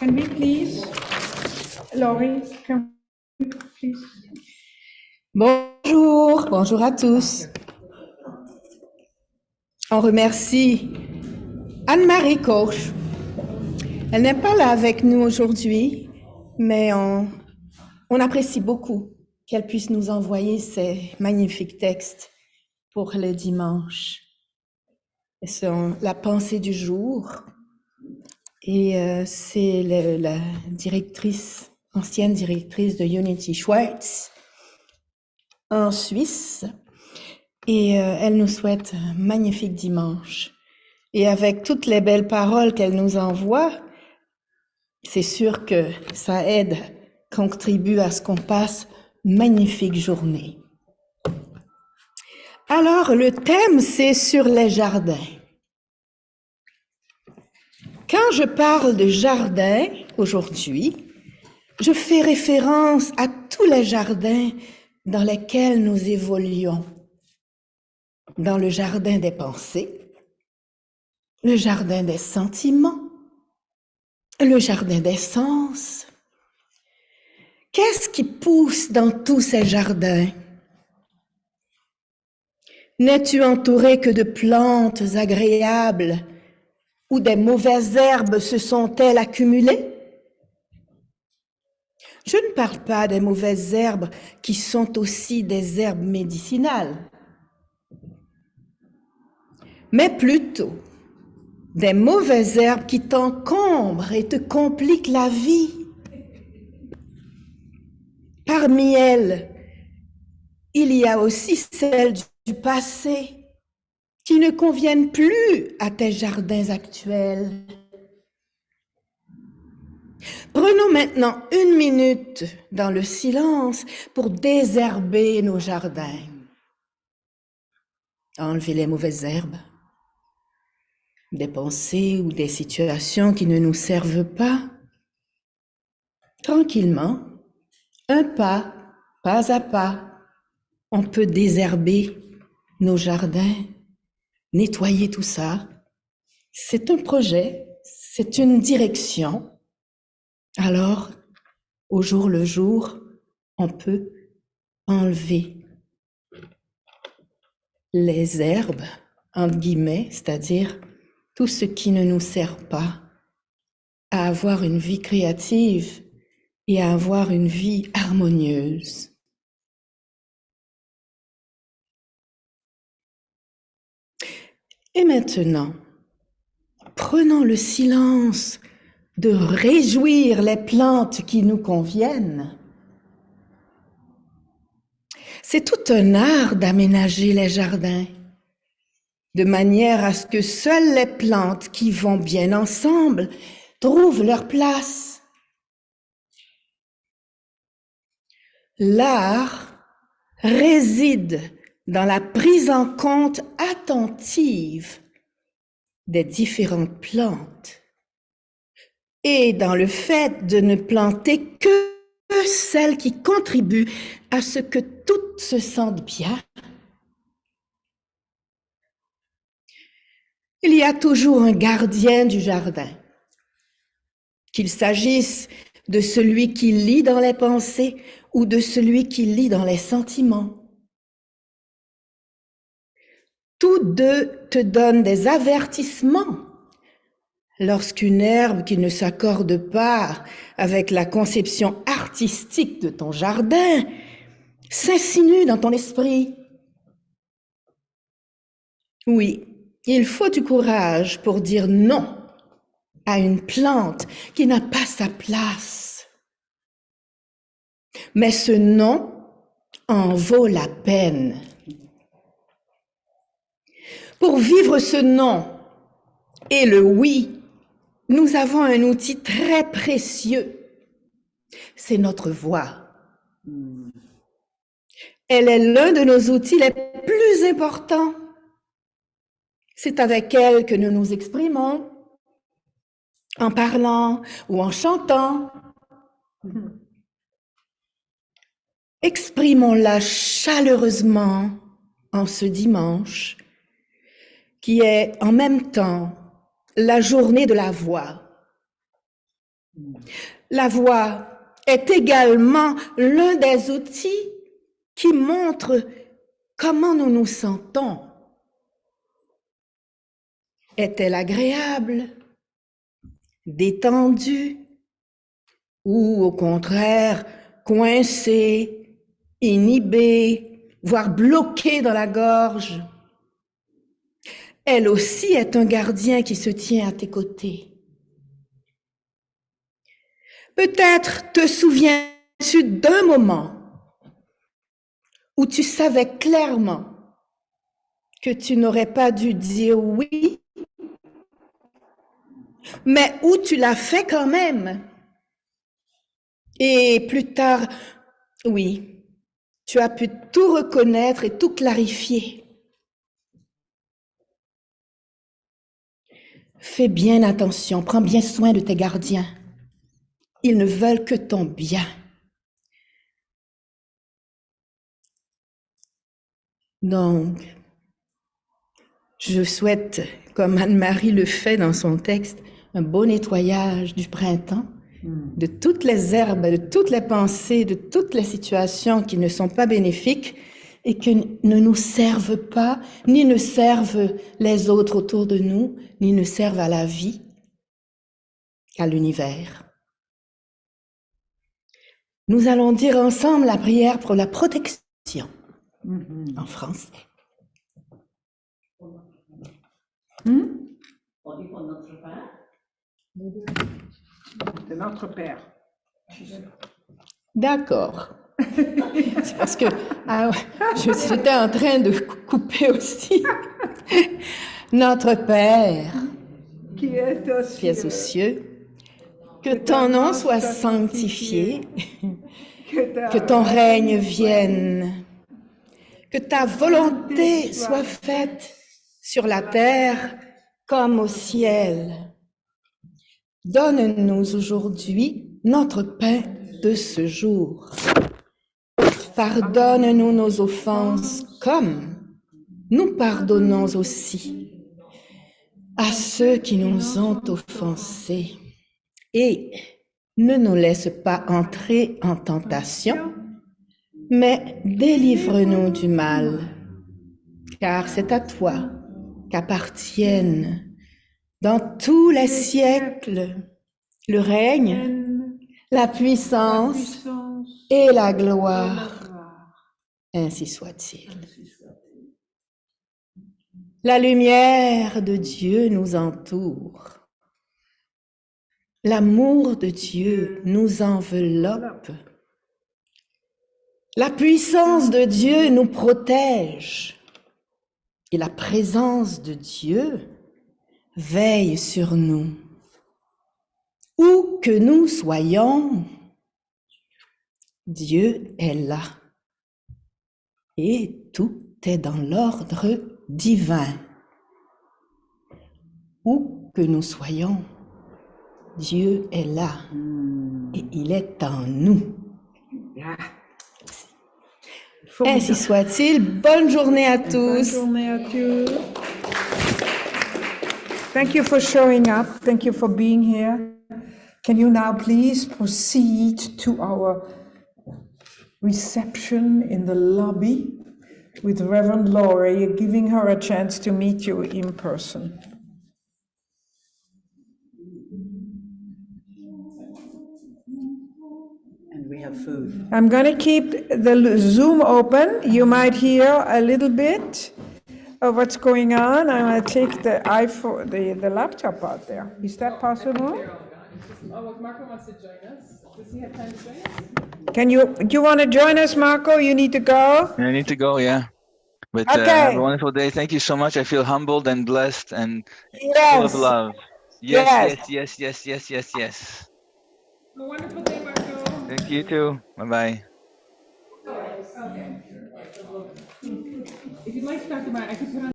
Can we please, Laurie, can we please? Bonjour à tous. On remercie Anne-Marie Koch. Elle n'est pas là avec nous aujourd'hui, mais on apprécie beaucoup qu'elle puisse nous envoyer ces magnifiques textes pour le dimanche. C'est la pensée du jour et c'est la directrice, ancienne directrice de Unity Schweiz en Suisse. Et elle nous souhaite un magnifique dimanche. Et avec toutes les belles paroles qu'elle nous envoie, c'est sûr que ça aide, contribue à ce qu'on passe une magnifique journée. Alors, le thème, c'est sur les jardins. Quand je parle de jardin aujourd'hui, je fais référence à tous les jardins dans lesquels nous évoluons. Dans le jardin des pensées, le jardin des sentiments, le jardin des sens. Qu'est-ce qui pousse dans tous ces jardins? N'es-tu entouré que de plantes agréables ou des mauvaises herbes se sont-elles accumulées? Je ne parle pas des mauvaises herbes qui sont aussi des herbes médicinales, mais plutôt des mauvaises herbes qui t'encombrent et te compliquent la vie. Parmi elles, il y a aussi celles du passé qui ne conviennent plus à tes jardins actuels. Prenons maintenant 1 minute dans le silence pour désherber nos jardins. Enlever les mauvaises herbes, des pensées ou des situations qui ne nous servent pas. Tranquillement, un pas à pas, on peut désherber nos jardins, nettoyer tout ça. C'est un projet, c'est une direction. Alors, au jour le jour, on peut enlever les herbes, entre guillemets, c'est-à-dire tout ce qui ne nous sert pas à avoir une vie créative et à avoir une vie harmonieuse. Et maintenant, prenons le silence de réjouir les plantes qui nous conviennent. C'est tout un art d'aménager les jardins, de manière à ce que seules les plantes qui vont bien ensemble trouvent leur place. L'art réside dans la prise en compte attentive des différentes plantes et dans le fait de ne planter que celles qui contribuent à ce que toutes se sentent bien. Il y a toujours un gardien du jardin, qu'il s'agisse de celui qui lit dans les pensées ou de celui qui lit dans les sentiments. Tous deux te donnent des avertissements lorsqu'une herbe qui ne s'accorde pas avec la conception artistique de ton jardin s'insinue dans ton esprit. Oui, il faut du courage pour dire non à une plante qui n'a pas sa place. Mais ce non en vaut la peine. Pour vivre ce non et le oui, nous avons un outil très précieux. C'est notre voix. Elle est l'un de nos outils les plus importants. C'est avec elle que nous nous exprimons, en parlant ou en chantant. Exprimons-la chaleureusement en ce dimanche, qui est en même temps la journée de la voix. La voix est également l'un des outils qui montre comment nous nous sentons. Est-elle agréable, détendue ou au contraire coincée, inhibée, voire bloquée dans la gorge? Elle aussi est un gardien qui se tient à tes côtés. Peut-être te souviens-tu d'un moment où tu savais clairement que tu n'aurais pas dû dire oui, mais où tu l'as fait quand même. Et plus tard, oui, tu as pu tout reconnaître et tout clarifier. Fais bien attention, prends bien soin de tes gardiens. Ils ne veulent que ton bien. Donc, je souhaite, comme Anne-Marie le fait dans son texte, un beau nettoyage du printemps, de toutes les herbes, de toutes les pensées, de toutes les situations qui ne sont pas bénéfiques et qui ne nous servent pas, ni ne servent les autres autour de nous, ni ne servent à la vie, à l'univers. Nous allons dire ensemble la prière pour la protection en français. On dit pour notre Père. De notre Père. D'accord. C'est parce que j'étais en train de couper aussi. Notre Père, Qui est aux cieux, que ton nom soit sanctifié, que ton règne vienne, que ta volonté soit faite sur la terre comme au ciel. Donne-nous aujourd'hui notre pain de ce jour. Pardonne-nous nos offenses comme nous pardonnons aussi à ceux qui nous ont offensés. Et ne nous laisse pas entrer en tentation, mais délivre-nous du mal, car c'est à toi qu'appartiennent dans tous les siècles le règne, la puissance et la gloire. Ainsi soit-il. La lumière de Dieu nous entoure. L'amour de Dieu nous enveloppe. La puissance de Dieu nous protège. Et la présence de Dieu veille sur nous. Où que nous soyons, Dieu est là. Et tout est dans l'ordre divin. Où que nous soyons, Dieu est là. Et il est en nous. Ainsi soit-il. Bonne journée à tous. Bonne journée à tous. Thank you for showing up. Thank you for being here. Can you now please proceed to our reception in the lobby with Reverend Laurie, giving her a chance to meet you in person. And we have food. I'm going to keep the Zoom open. You might hear a little bit of what's going on. I'm going to take the iPhone, the laptop out there. Is that possible? Oh, Marco wants to join us. Does he have time to join us? Do you want to join us, Marco? You need to go? I need to go, yeah. But Okay. have a wonderful day. Thank you so much. I feel humbled and blessed and full Yes. of love. Yes. Yes. Have a wonderful day, Marco. Thank you too. Bye-bye. If you'd like to talk about it, I could put on